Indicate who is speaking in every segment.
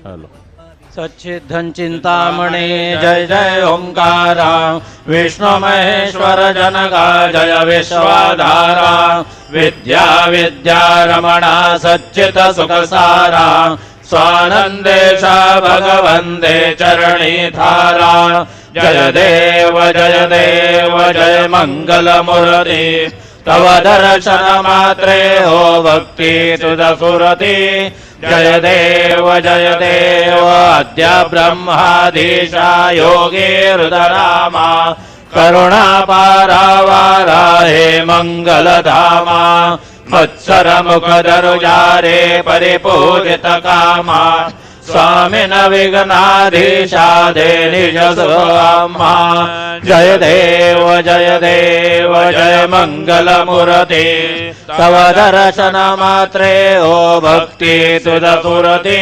Speaker 1: hello
Speaker 2: सच्चिदं Chintamani जय जय ओंकारा विष्णु महेश्वर जनका जय विश्वाधारा विद्या विद्या रमणा सच्चित सुखसारा स्वानंदेश भगवंदे चरणी थारा जय देव जय मंगल मूर्ति तव दर्शन मात्रे हो भक्ति तुद सुरति जय देव अद्य ब्रह्माधीशा योगी रुद्रामा करुणा पारावारा हे मंगलधामा मत्सर मुखदरुजारे परिपूजित कामा स्वामिन विघ्नाधीशा दे निज स्वामा जय देव जय मंगल मूर्ति तव दर्शन मात्रे हो भक्ति तुद सुरति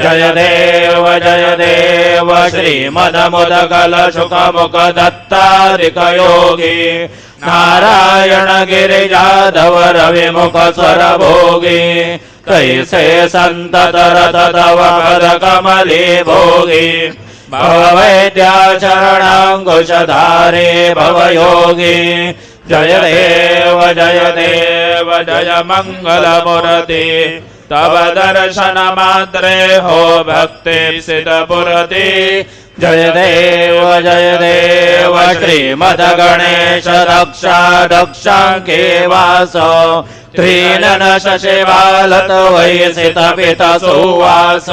Speaker 2: जय देव श्रीमद मुदगल सुख मुख दत्तारिक योगी नारायण गिरिजाधव रवि मुख स्वर भोगी कैसे संतत रत तव पद कमली भोगी भव वैद्या शरणांकुशधारी भव योगी जय देव जय मंगल मूर्ति तव दर्शन मात्रे हो भक्ति सिद्ध पुरति जय देव श्रीमद गणेश दक्षांके वासो त्रीनन शशिबालत वैसित पित सुवास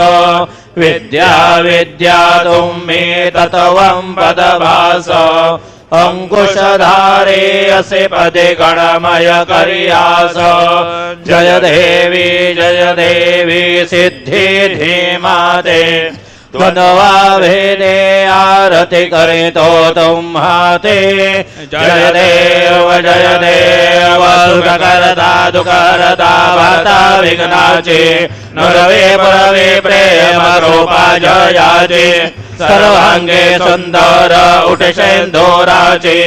Speaker 2: विद्या तुम्मे तत्वं पदभास अंकुशधारे असे पदे गणमय करियास जय देवी सिद्धि धीमाते त्वनवा भेदे आरती करे तो तुम हाते जय देव सुख करता दुखरता भता विघ्नाचे नरवे परवे प्रेम रूपा जयाचे सर्वांगे सुंदर उठशेंदोराचे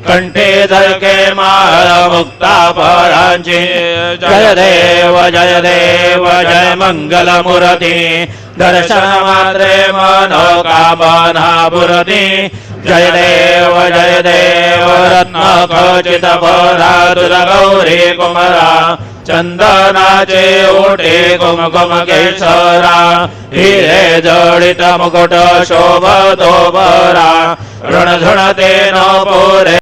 Speaker 2: कंठे धरके माळ मुक्ता फळांची जय देव जय मंगल मूर्ति दर्शन मात्रे मनोकामना पुरति जय देव रत्न खचित परा तुझ गौरी कुमरा चंदनाचे ओटे कुमकुम केशरा हिरे जडित मुकुट शोभतो बरा ऋणझुणते न पोरे